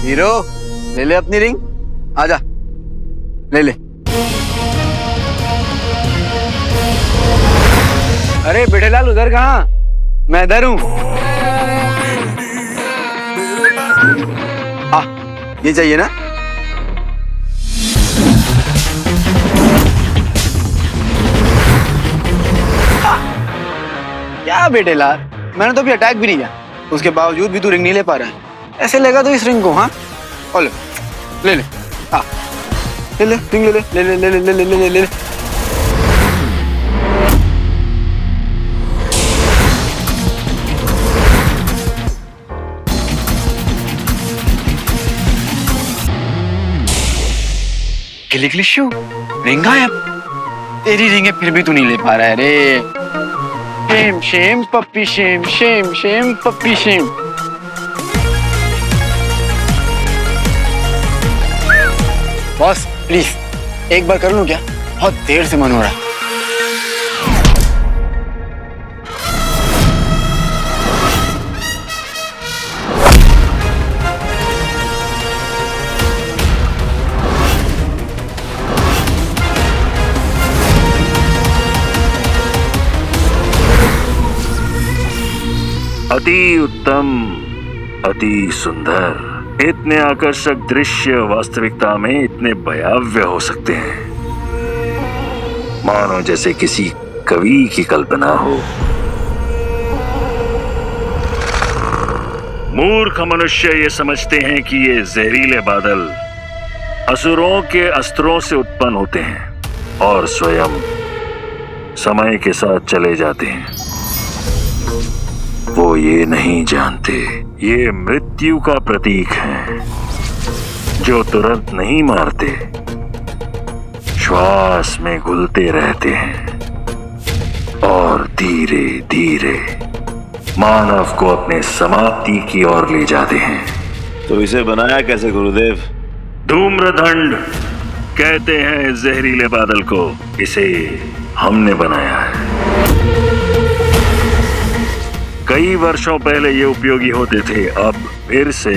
Hero, ले ले अपनी रिंग, आजा, ले ले। अरे बेटेलाल उधर कहाँ? मैं इधर हूँ। ये चाहिए ना? क्या बेटेलाल, मैंने तो अभी अटैक भी नहीं किया, उसके बावजूद भी तू रिंग नहीं ले पा रहा है। ऐसे लगा तो इस रिंग को, हाँ? और ले ले, हाँ, ले ले रिंग, ले ले ले ले ले ले ले ले ले ले। क्लिकलिशू, रिंग गायब। तेरी रिंग है फिर भी तू नहीं ले पा रहा है रे। Shem shame puppy shame, Shem shame puppy shame. Boss please एक बार कर लूं क्या? बहुत देर से मन हो रहा है। अति उत्तम, अति सुंदर। इतने आकर्षक दृश्य वास्तविकता में इतने भयावह हो सकते हैं, मानो जैसे किसी कवि की कल्पना हो। मूर्ख मनुष्य ये समझते हैं कि ये जहरीले बादल असुरों के अस्त्रों से उत्पन्न होते हैं और स्वयं समय के साथ चले जाते हैं। वो ये नहीं जानते ये मृत्यु का प्रतीक है, जो तुरंत नहीं मारते, श्वास में घुलते रहते हैं और धीरे धीरे मानव को अपने समाप्ति की ओर ले जाते हैं। तो इसे बनाया कैसे गुरुदेव? धूम्रदंड कहते हैं जहरीले बादल को, इसे हमने बनाया है। कई वर्षों पहले ये उपयोगी होते थे, अब फिर से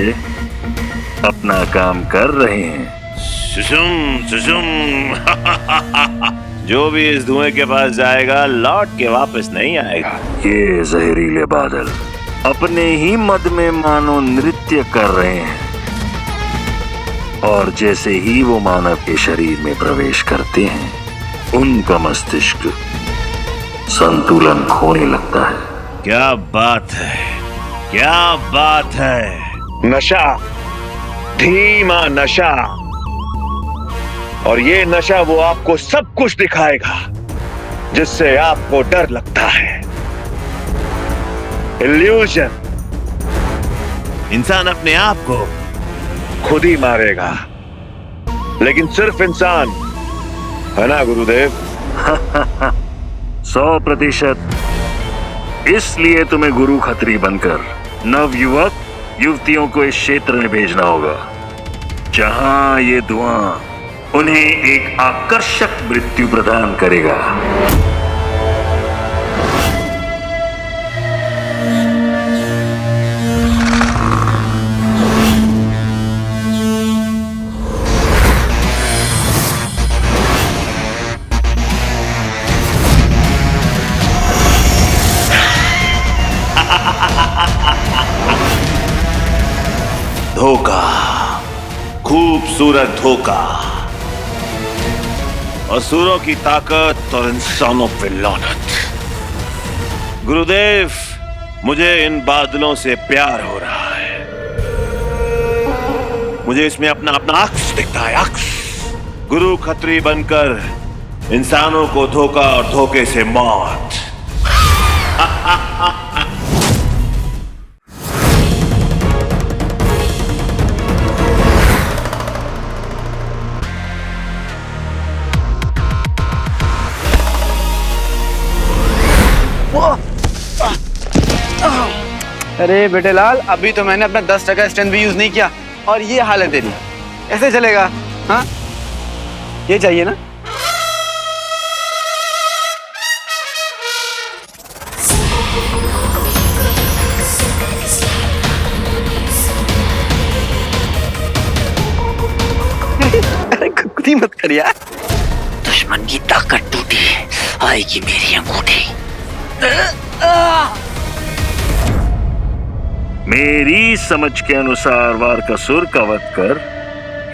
अपना काम कर रहे हैं। सुसुम सुसुम जो भी इस धुएं के पास जाएगा लौट के वापस नहीं आएगा। ये जहरीले बादल अपने ही मद में मानो नृत्य कर रहे हैं, और जैसे ही वो मानव के शरीर में प्रवेश करते हैं, उनका मस्तिष्क संतुलन खोने लगता है। क्या बात है, क्या बात है। नशा, धीमा नशा, और ये नशा वो आपको सब कुछ दिखाएगा जिससे आपको डर लगता है। इल्यूजन। इंसान अपने आप को खुद ही मारेगा, लेकिन सिर्फ इंसान, है ना गुरुदेव? 100%। इसलिए तुम्हें गुरु खत्री बनकर नव युवक युवतियों को इस क्षेत्र में भेजना होगा, जहां ये धुआं उन्हें एक आकर्षक मृत्यु प्रदान करेगा। धोखा, खूबसूरत धोखा, असुरों की ताकत और इंसानों पे लानत। गुरुदेव, मुझे इन बादलों से प्यार हो रहा है। मुझे इसमें अपना अपना अक्स दिखता है, अक्स। गुरु खत्री बनकर इंसानों को धोखा और धोखे से मौत। अरे बेटेलाल, अभी तो मैंने अपना 10% स्ट्रेंथ भी यूज नहीं किया और ये हाल है तेरी। ऐसे चलेगा? हाँ, ये चाहिए ना? गलती मत कर यार। दुश्मन की ताकत टूटी, आएगी मेरी अंगूठी। मेरी समझ के अनुसार वारकासुर का वध कर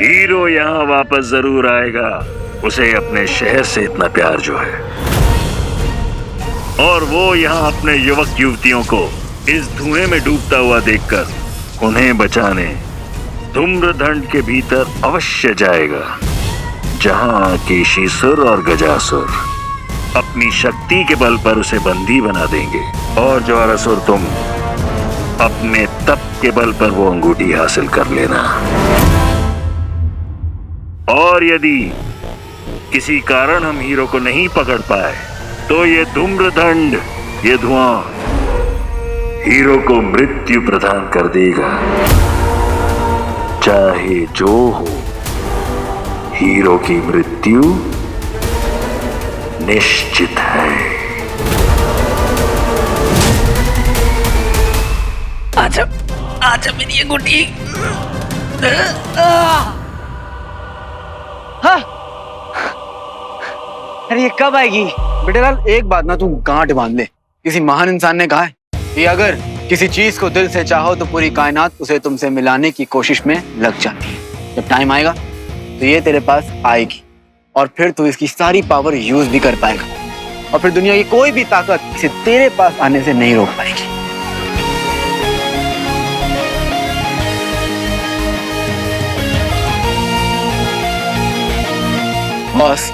हीरो यहाँ वापस जरूर आएगा। उसे अपने शहर से इतना प्यार जो है, और वो यहाँ अपने युवक युवतियों को इस धुएं में डूबता हुआ देखकर उन्हें बचाने धूम्रदंड के भीतर अवश्य जाएगा, जहां केशीसुर और गजासुर अपनी शक्ति के बल पर उसे बंदी बना देंगे, और ज्वारासुर तुम अपने तप के बल पर वो अंगूठी हासिल कर लेना। और यदि किसी कारण हम हीरो को नहीं पकड़ पाए तो ये धूम्रदंड, ये धुआं हीरो को मृत्यु प्रदान कर देगा। चाहे जो हो, हीरो की मृत्यु निश्चित है। आजा, आजा मेरी अंगूठी। हाँ। अरे ये कब आएगी? बेटे लाल, एक बात ना तू गांठ बांध ले। किसी महान इंसान ने कहा है कि अगर किसी चीज को दिल से चाहो तो पूरी कायनात उसे तुमसे मिलाने की कोशिश में लग जाती है। जब टाइम आएगा तो ये तेरे पास आएगी, और फिर तू इसकी सारी पावर यूज भी कर पाएगा, और फिर दुनिया की कोई भी ताकत इसे तेरे पास आने से नहीं रोक पाएगी। बॉस,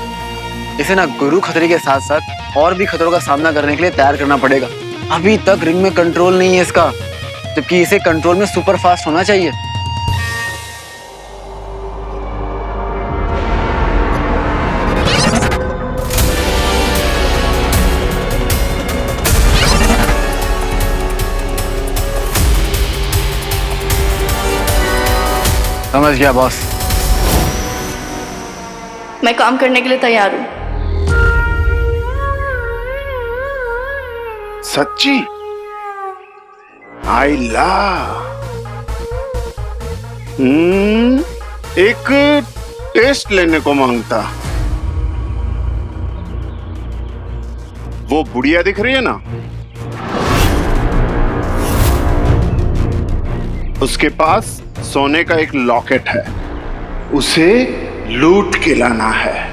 इसे ना गुरु खतरे के साथ साथ और भी खतरों का सामना करने के लिए तैयार करना पड़ेगा। अभी तक रिंग में कंट्रोल नहीं है इसका, जबकि इसे कंट्रोल में सुपर फास्ट होना चाहिए। समझ गया बॉस। मैं काम करने के लिए तैयार हूँ। सच्ची? आइला। एक टेस्ट लेने को मांगता। वो बुढ़िया दिख रही है ना, उसके पास सोने का एक लॉकेट है, उसे लूट के लाना है।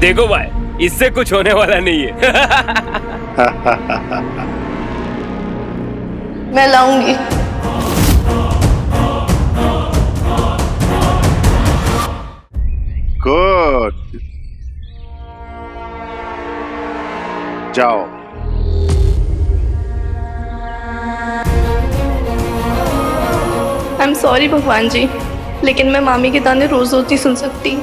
देखो भाई, इससे कुछ होने वाला नहीं है। मैं लाऊंगी। गुड, जाओ। आई एम सॉरी भगवान जी, लेकिन मैं मामी के ताने रोज रोज नहीं सुन सकती।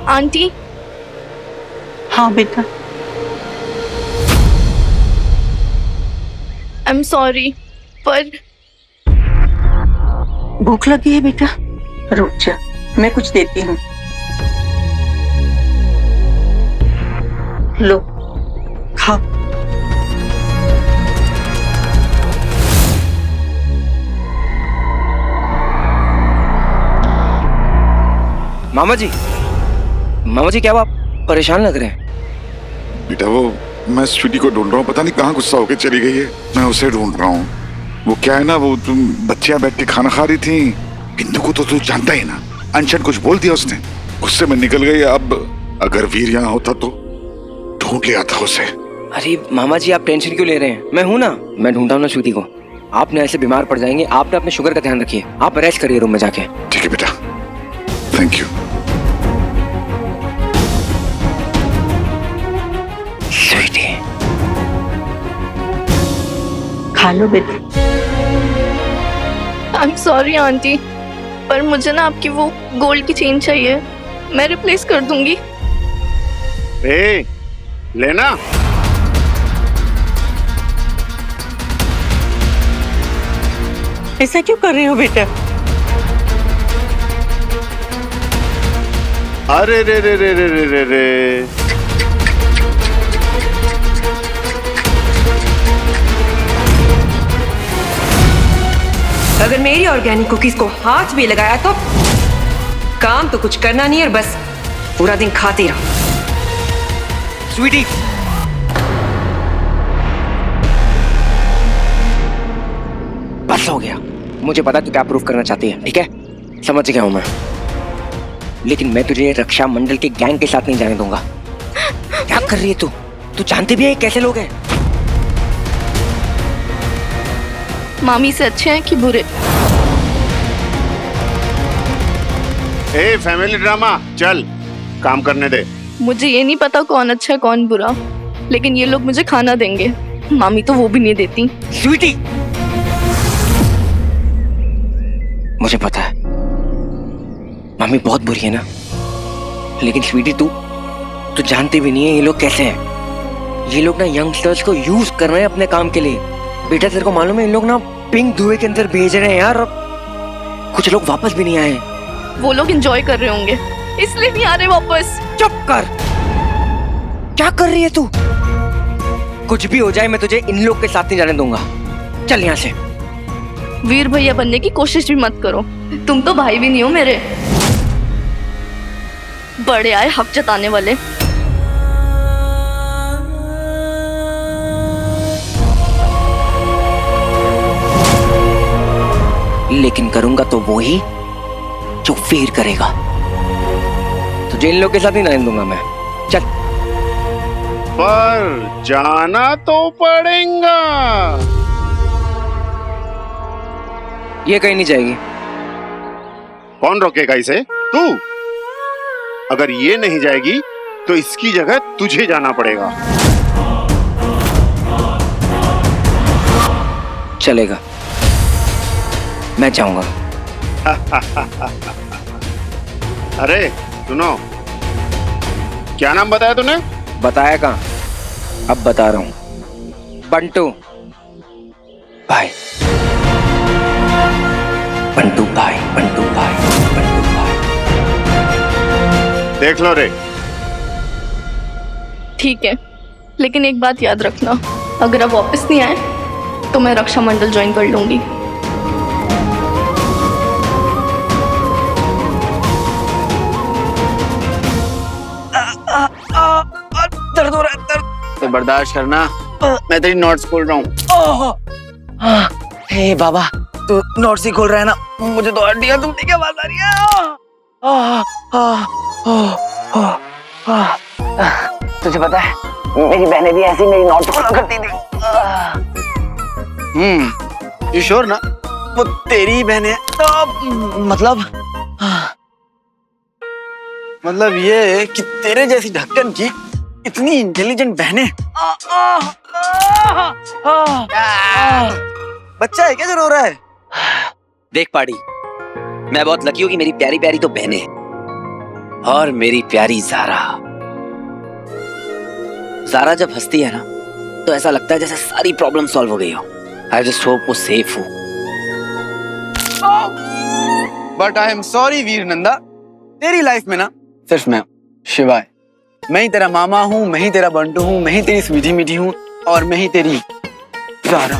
आंटी। हाँ बेटा। आई एम सॉरी, पर भूख लगी है बेटा? रुक जा, मैं कुछ देती हूँ। लो, खाओ। मामा जी क्या आप परेशान लग रहे हैं? बेटा वो मैं स्वीटी को ढूंढ रहा हूँ, पता नहीं कहाँ गुस्सा होकर चली गई है। मैं उसे ढूंढ रहा हूँ। वो क्या है ना, वो तुम बच्चियां बैठ के खाना खा रही थी। बिंदु को तो तू जानता ही ना, अनशन कुछ बोल दिया उसने, गुस्से में निकल गई। अब अगर वीर यहाँ होता तो ढूंढ लिया था उसे। अरे मामा जी, आप टेंशन क्यों ले रहे हैं? मैं हूं ना, मैं ढूंढता हूं ना श्रुति को। आप ना ऐसे बीमार पड़ जाएंगे। आप ना अपने शुगर का ध्यान रखिए। आप रेस्ट करिए रूम में जाके। ठीक है बेटा, थैंक यू। स्वीटी, खा लो बेटा। आई एम सॉरी आंटी, पर मुझे ना आपकी वो गोल्ड की चेन चाहिए। मैं रिप्लेस कर दूंगी। ए, लेना। ऐसा क्यों कर रहे हो बेटा? अरे रे रे रे रे रे रे रे। अगर मेरी ऑर्गेनिक कुकीज को हाथ भी लगाया तो काम तो कुछ करना नहीं है, और बस पूरा दिन खाती रहो। स्वीटी, बस हो गया। मुझे पता तू क्या प्रूफ करना चाहती है, ठीक है? समझ गया हूं मैं, लेकिन मैं तुझे रक्षा मंडल के गैंग के साथ नहीं जाने दूंगा। क्या कर रही है तू? तू जानती भी है कैसे लोग हैं? मामी से अच्छे हैं कि बुरे? ए फैमिली ड्रामा, चल काम करने दे। मुझे ये नहीं पता कौन अच्छा है कौन बुरा, लेकिन ये लोग मुझे खाना देंगे। मामी तो वो भी नहीं देती। स्वीटी, मुझे पता है मम्मी बहुत बुरी है ना, लेकिन स्वीटी तू जानती भी नहीं है ये लोग कैसे हैं। ये लोग ना यंगस्टर्स को यूज कर रहे हैं अपने काम के लिए। बेटा तेरे को मालूम है इन लोग ना पिंक धुएं के अंदर भेज रहे हैं यार, कुछ लोग वापस भी नहीं आए। वो लोग एंजॉय कर रहे होंगे इसलिए नहीं आ रहे वापस। चुप कर, क्या कर रही है तू? कुछ भी हो जाए मैं तुझे इन लोग के साथ नहीं जाने दूंगा। चल यहाँ से। वीर भैया बनने की कोशिश भी मत करो, तुम तो भाई भी नहीं हो मेरे। बड़े आए हक जताने वाले। लेकिन करूंगा तो वो ही जो वीर करेगा। तुझे इन लोग के साथ नहीं रहने दूंगा मैं। चल। पर जाना तो पड़ेगा। ये कहीं नहीं जाएगी। कौन रोकेगा इसे? तू। अगर ये नहीं जाएगी तो इसकी जगह तुझे जाना पड़ेगा। चलेगा, मैं जाऊंगा। अरे सुनो, क्या नाम बताया तूने? बताया कहाँ, अब बता रहा हूं। बंटू भाई, बंटू भाई, बंटू भाई, बंटू भाई। देख लो रे। ठीक है, लेकिन एक बात याद रखना, अगर आप वापस नहीं आए तो मैं रक्षा मंडल ज्वाइन कर लूंगी। दर्द हो रहा है, दर्द। तो बर्दाश्त करना, मैं तेरी नोट्स खोल रहा हूँ। हे बाबा, तू नोट्स ही खोल रहा है ना? मुझे तो हड्डियां तुमने क्या बात आ रही है? तुझे पता है मेरी बहनें भी ऐसी मेरी नोट्स खोला करती थी। यू श्योर ना वो तेरी बहन है? तो मतलब ये कि तेरे जैसी ढक्कन की इतनी इंटेलिजेंट बहनें। बच्चा है क्या जो रो रहा है? देख पाड़ी, मैं बहुत लकी हूँ कि मेरी प्यारी प्यारी तो बहनें हैं, और मेरी प्यारी ज़ारा। ज़ारा जब हंसती है ना तो ऐसा लगता है जैसे सारी प्रॉब्लम सॉल्व हो गई हो। आई जस्ट होप वो सेफ हो। बट आई एम सॉरी वीर नंदा, तेरी लाइफ में ना सिर्फ मैं शिवाय। मैं ही तेरा मामा हूँ, मैं ही तेरा बंटू हूँ, मैं ही तेरी स्वीटी मीठी हूँ, और मैं ही तेरी ज़ारा।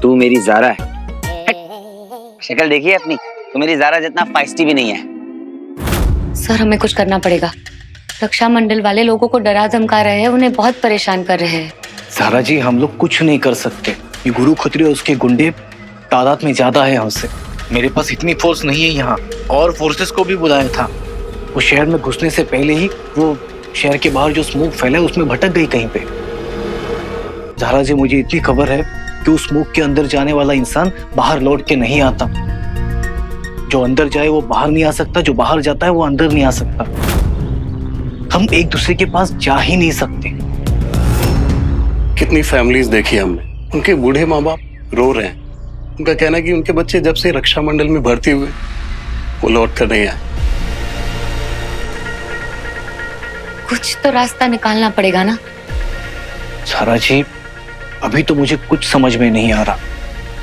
तू मेरी ज़ारा है। शक्ल देखिए अपनी, तो मेरी ज़ारा जितना फाइस्टी भी नहीं है। सर हमें कुछ करना पड़ेगा। रक्षा मंडल वाले लोगों को डरा धमका रहे हैं, उन्हें बहुत परेशान कर रहे हैं। ज़ारा जी, हम लोग कुछ नहीं कर सकते। ये गुरु खत्री और उसके गुंडे तादाद में ज्यादा है हमसे। मेरे पास इतनी फोर्स नहीं है यहाँ, और फोर्सेस को भी बुलाया था। वो शहर में घुसने से पहले ही वो शहर के बाहर जो स्मोक फैला है उसमें भटक गई कहीं पे। ज़ारा जी, मुझे इतनी खबर है कि उस स्मोक के अंदर जाने वाला इंसान बाहर लौट के नहीं आता। जो अंदर जाए वो बाहर नहीं आ सकता, जो बाहर जाता है वो अंदर नहीं आ सकता। हम एक दूसरे के पास जा ही नहीं सकते। कितनी फैमिलीज देखी हमने, उनके बूढ़े माँ बाप रो रहे हैं। उनका कहना है कि उनके बच्चे जब से रक्षा मंडल में भर्ती हुए वो लौट कर नहीं आए। कुछ तो रास्ता निकालना पड़ेगा ना। ज़ारा जी, अभी तो मुझे कुछ समझ में नहीं आ रहा,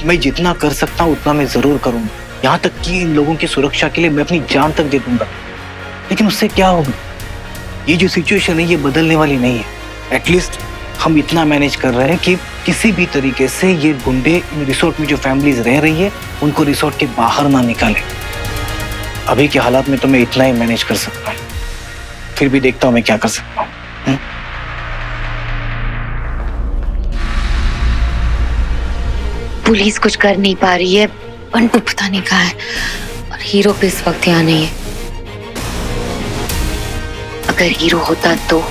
मैं जितना कर सकता हूँ उतना मैं जरूर करूंगा, यहाँ तक कि इन लोगों की सुरक्षा के लिए मैं अपनी जान तक दे दूंगा। लेकिन उससे क्या होगा? ये जो सिचुएशन है ये बदलने वाली नहीं है। एटलीस्ट हम इतना मैनेज कर रहे हैं कि किसी भी तरीके से ये गुंडे रिसोर्ट में जो फैमिलीज रह रही है उनको रिसोर्ट के बाहर ना निकाले। अभी के हालात में तो मैं इतना ही मैनेज कर सकता हूँ, फिर भी देखता हूँ मैं क्या कर सकता हूँ। पुलिस कुछ कर नहीं पा रही है, बंटू पता नहीं कहाँ है, और हीरो पे इस वक्त यहाँ नहीं है। अगर हीरो होता तो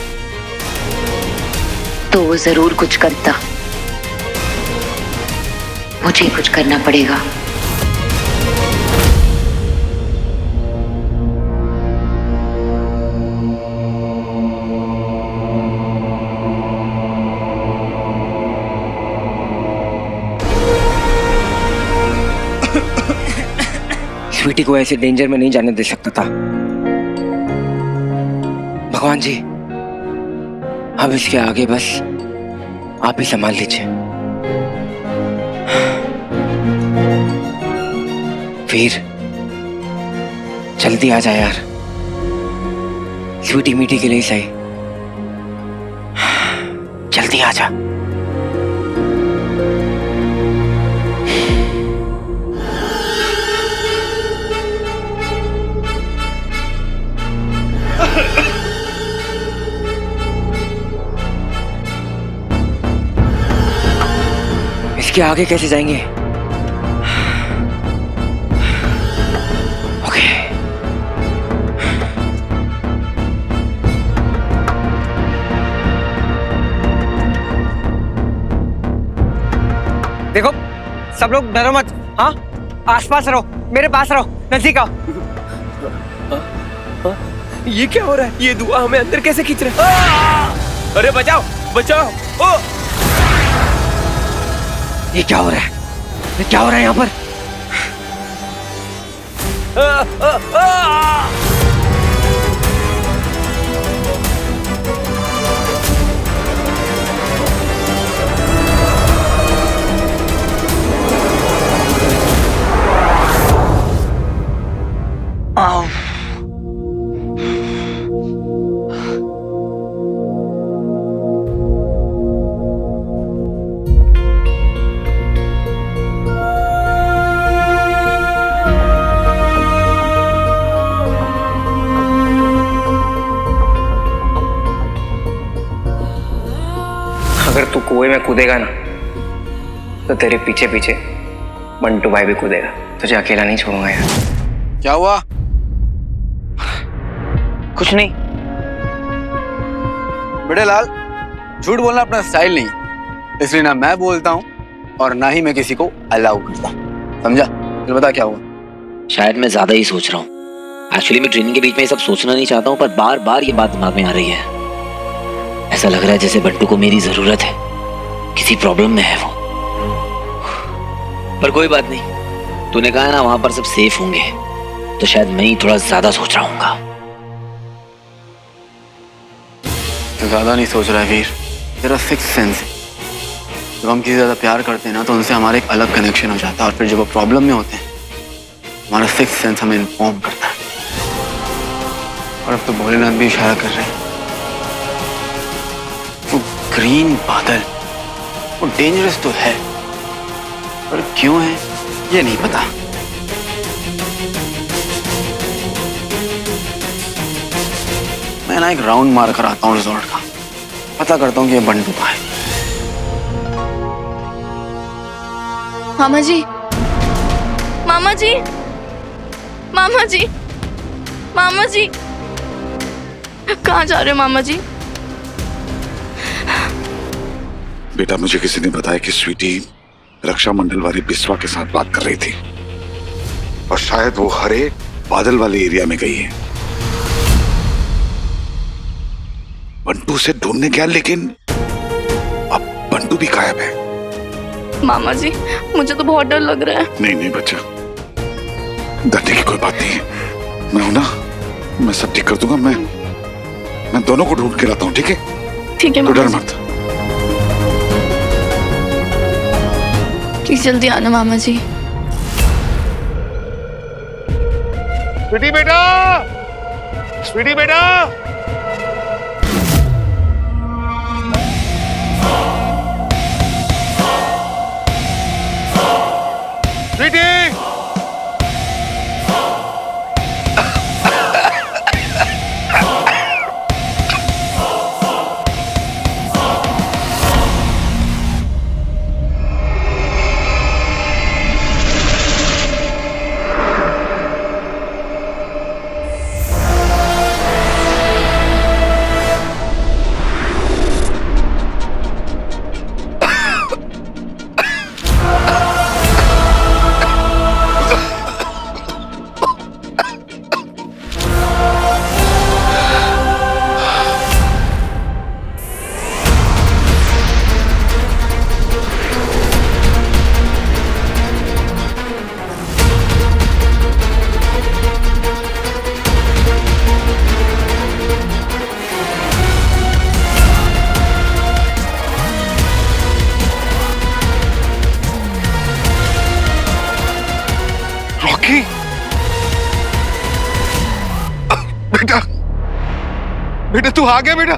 वो जरूर कुछ करता। मुझे कुछ करना पड़ेगा। स्वीटी को ऐसे डेंजर में नहीं जाने दे सकता था। भगवान जी, अब इसके आगे बस आप ही संभाल लीजिए। वीर, जल्दी आ जा यार, स्वीटी मीठी के लिए सही, जल्दी आ जा। इसके आगे कैसे जाएंगे? ओके। देखो सब लोग डरो मत, हाँ? आसपास रहो, मेरे पास रहो, नजदीक आओ। ये क्या हो रहा है? ये धुआं हमें अंदर कैसे खींच रहा है? अरे बचाओ बचाओ! ओ! ये क्या हो रहा है? ये क्या हो रहा है यहाँ पर? अगर तू कुएं में कूदेगा ना तो तेरे पीछे पीछे बंटू भाई भी कूदेगा। तुझे अकेला नहीं छोड़ूंगा यार। क्या हुआ? कुछ नहीं। बड़े लाल, झूठ बोलना अपना स्टाइल नहीं, इसलिए ना मैं बोलता हूँ और ना ही मैं किसी को अलाउ करता, समझा? फिर बता क्या हुआ? शायद मैं ज्यादा ही सोच रहा हूँ। एक्चुअली मैं ट्रेनिंग के बीच में ये सब सोचना नहीं चाहता हूँ, पर बार बार ये बात दिमाग में आ रही है। ऐसा लग रहा है जैसे बंटू को मेरी जरूरत है, किसी प्रॉब्लम में है वो। पर कोई बात नहीं, तूने कहा है ना वहां पर सब सेफ होंगे, तो शायद मैं ही थोड़ा ज्यादा सोच रहा हूँ। तो ज्यादा नहीं सोच रहा है वीर, तेरा सिक्स सेंस है। जब हम किसी ज्यादा प्यार करते हैं ना तो उनसे हमारा एक अलग कनेक्शन हो जाता है, और फिर जब वो प्रॉब्लम में होते हैं हमारा सिक्स सेंस हमें इन्फॉर्म करता है। और अब तो भोलेनाथ भी इशारा कर रहे हैं। वो ग्रीन बादल, वो डेंजरस तो है, पर क्यों है ये नहीं पता। मैं ना एक राउंड मार कर आता हूँ रिजॉर्ट का, पता करता हूँ कि ये बंटू कहाँ है। मामा जी, मामा जी, मामा जी, मामा जी, कहाँ जा रहे हो मामा जी? बेटा, मुझे किसी ने बताया कि स्वीटी रक्षा मंडल वाली बिस्वा के साथ बात कर रही थी, और शायद वो हरे बादल वाले एरिया में गई है। बंटू से ढूंढने गया, लेकिन अब बंटू भी गायब है। मामा जी, मुझे तो बहुत डर लग रहा है। नहीं नहीं बच्चा, डरने की कोई बात नहीं है। मैं हूं ना, मैं सब ठीक कर दूंगा। मैं दोनों को ढूंढ के लाता हूँ, ठीक है? ठीक है, तो डर मत। प्लीज जल्दी आना मामा जी। स्वीटी बेटा, स्वीटी बेटा, स्वीटी। रॉकी, बेटा, बेटा तू आ गया बेटा।